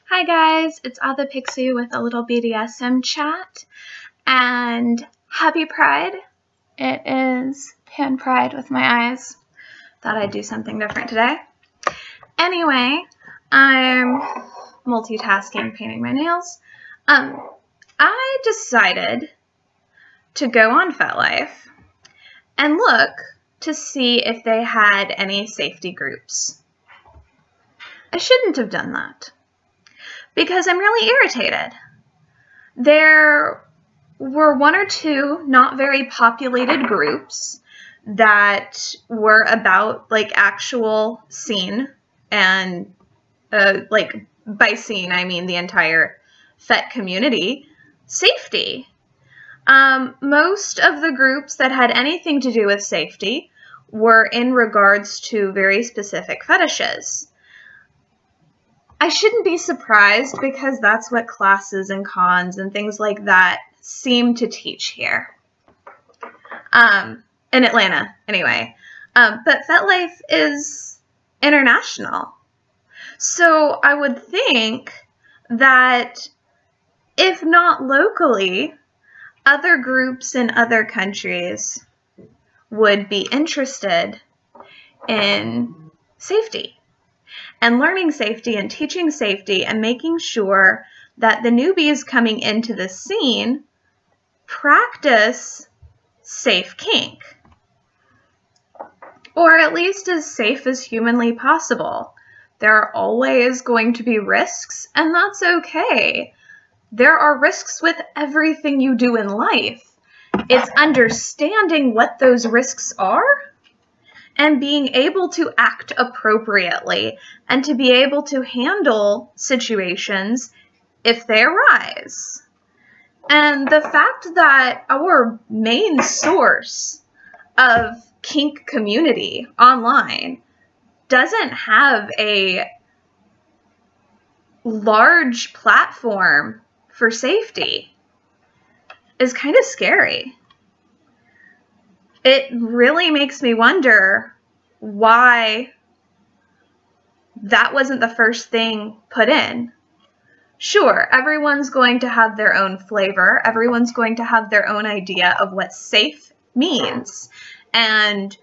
Hi guys, it's Ada Pixie with a little BDSM chat, and happy Pride. It is Pan Pride with my eyes. Thought I'd do something different today. Anyway, I'm multitasking, painting my nails. I decided to go on FetLife and look to see if they had any safety groups. I shouldn't have done that, because I'm really irritated. There were one or two not very populated groups that were about like actual scene, and like by scene I mean the entire FET community safety. Most of the groups that had anything to do with safety were in regards to very specific fetishes. I shouldn't be surprised, because that's what classes and cons and things like that seem to teach here. In Atlanta, anyway. But FetLife is international. So I would think that, if not locally, other groups in other countries would be interested in safety, and learning safety and teaching safety and making sure that the newbies coming into the scene practice safe kink, or at least as safe as humanly possible. There are always going to be risks, and that's okay. There are risks with everything you do in life. It's understanding what those risks are and being able to act appropriately, and to be able to handle situations if they arise. And the fact that our main source of kink community online doesn't have a large platform for safety is kind of scary. It really makes me wonder why that wasn't the first thing put in. Sure, everyone's going to have their own flavor. Everyone's going to have their own idea of what safe means and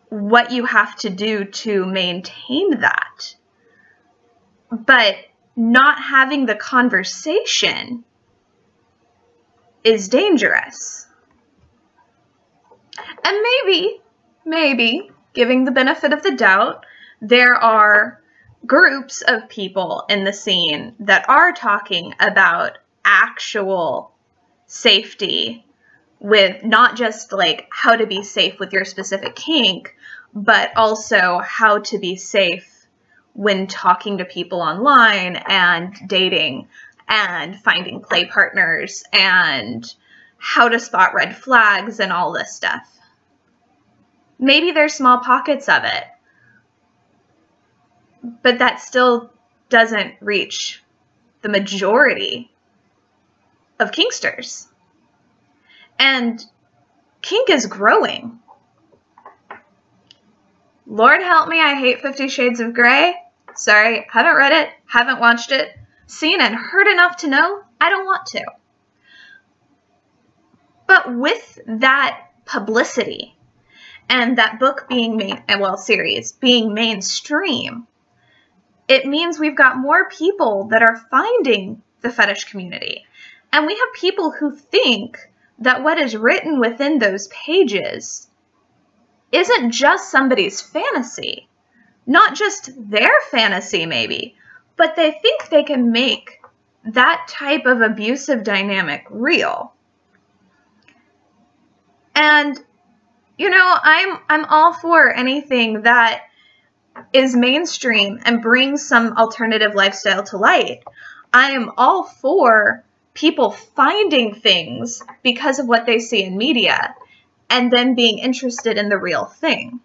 what you have to do to maintain that. But not having the conversation is dangerous. And maybe, giving the benefit of the doubt, there are groups of people in the scene that are talking about actual safety, with not just like how to be safe with your specific kink, but also how to be safe when talking to people online and dating and finding play partners and how to spot red flags and all this stuff. Maybe there's small pockets of it, but that still doesn't reach the majority of kinksters. And kink is growing. Lord help me, I hate 50 Shades of Grey. Sorry, haven't read it, haven't watched it, seen and heard enough to know I don't want to. But with that publicity and that book being series being mainstream, it means we've got more people that are finding the fetish community. And we have people who think that what is written within those pages isn't just somebody's fantasy, not just their fantasy maybe, but they think they can make that type of abusive dynamic real. And you know, I'm all for anything that is mainstream and brings some alternative lifestyle to light. I am all for people finding things because of what they see in media and then being interested in the real thing.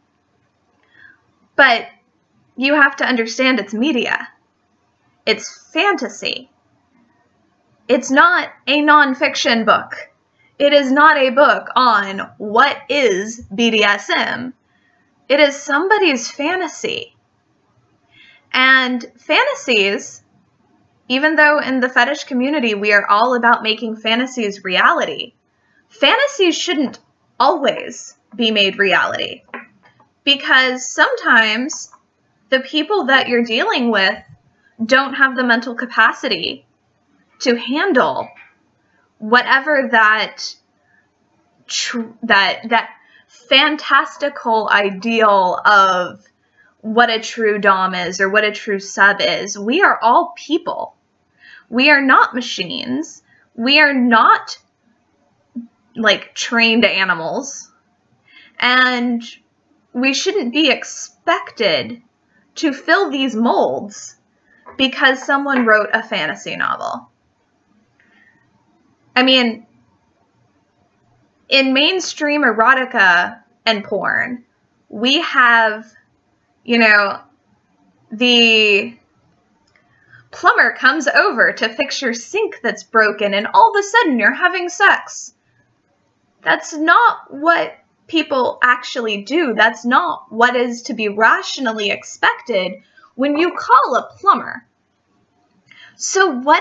But you have to understand it's media. It's fantasy. It's not a nonfiction book. It is not a book on what is BDSM. It is somebody's fantasy. And fantasies even though in the fetish community we are all about making fantasies reality, fantasies shouldn't always be made reality. Because sometimes the people that you're dealing with don't have the mental capacity to handle whatever that fantastical ideal of what a true dom is or what a true sub is. We are all people. We are not machines. We are not like trained animals. And we shouldn't be expected to fill these molds because someone wrote a fantasy novel. I mean, in mainstream erotica and porn, we have, you know, the plumber comes over to fix your sink that's broken and all of a sudden you're having sex. That's not what people actually do. That's not what is to be rationally expected when you call a plumber. So why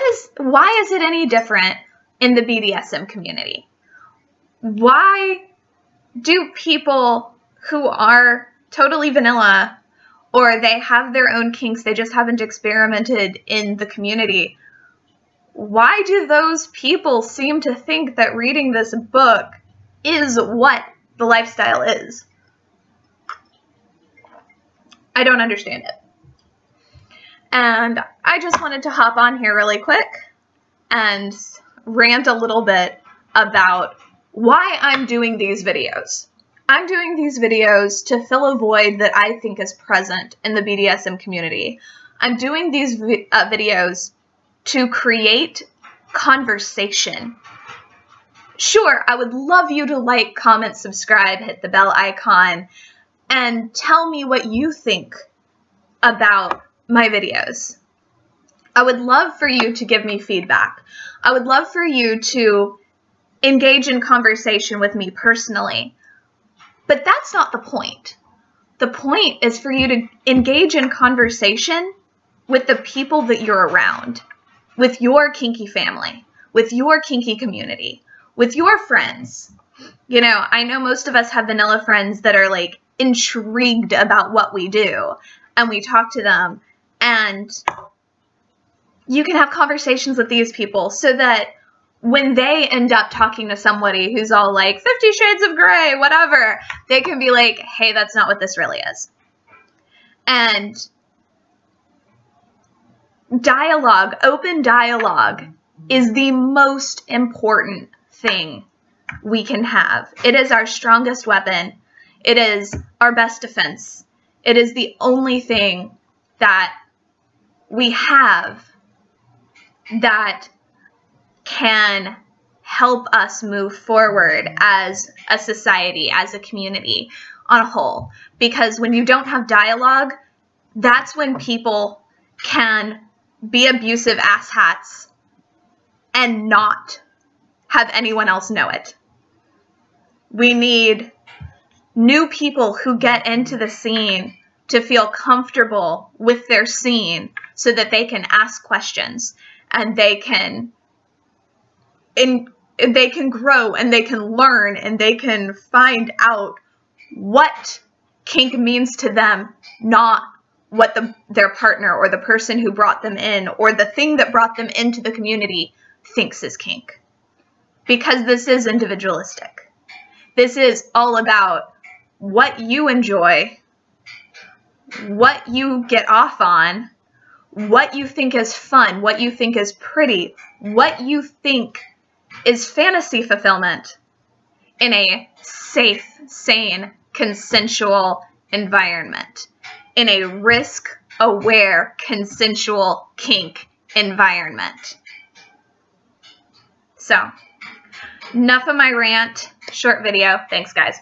is it any different in the BDSM community? Why do people who are totally vanilla or they have their own kinks, they just haven't experimented in the community, why do those people seem to think that reading this book is what the lifestyle is? I don't understand it. And I just wanted to hop on here really quick and rant a little bit about why I'm doing these videos. I'm doing these videos to fill a void that I think is present in the BDSM community. I'm doing these videos to create conversation. Sure, I would love you to like, comment, subscribe, hit the bell icon, and tell me what you think about my videos. I would love for you to give me feedback. I would love for you to engage in conversation with me personally. But that's not the point. The point is for you to engage in conversation with the people that you're around, with your kinky family, with your kinky community, with your friends. You know, I know most of us have vanilla friends that are like intrigued about what we do, and we talk to them, and you can have conversations with these people so that when they end up talking to somebody who's all like 50 Shades of Grey, whatever, they can be like, hey, that's not what this really is. And dialogue, open dialogue, is the most important thing we can have. It is our strongest weapon. It is our best defense. It is the only thing that we have that can help us move forward as a society, as a community on a whole. Because when you don't have dialogue, that's when people can be abusive asshats and not have anyone else know it. We need new people who get into the scene to feel comfortable with their scene so that they can ask questions and they can grow and they can learn and they can find out what kink means to them, not what their partner or the person who brought them in or the thing that brought them into the community thinks is kink. Because this is individualistic. This is all about what you enjoy, what you get off on, what you think is fun, what you think is pretty, what you think is fantasy fulfillment in a safe, sane, consensual environment, in a risk-aware, consensual kink environment. So, enough of my rant. Short video. Thanks, guys.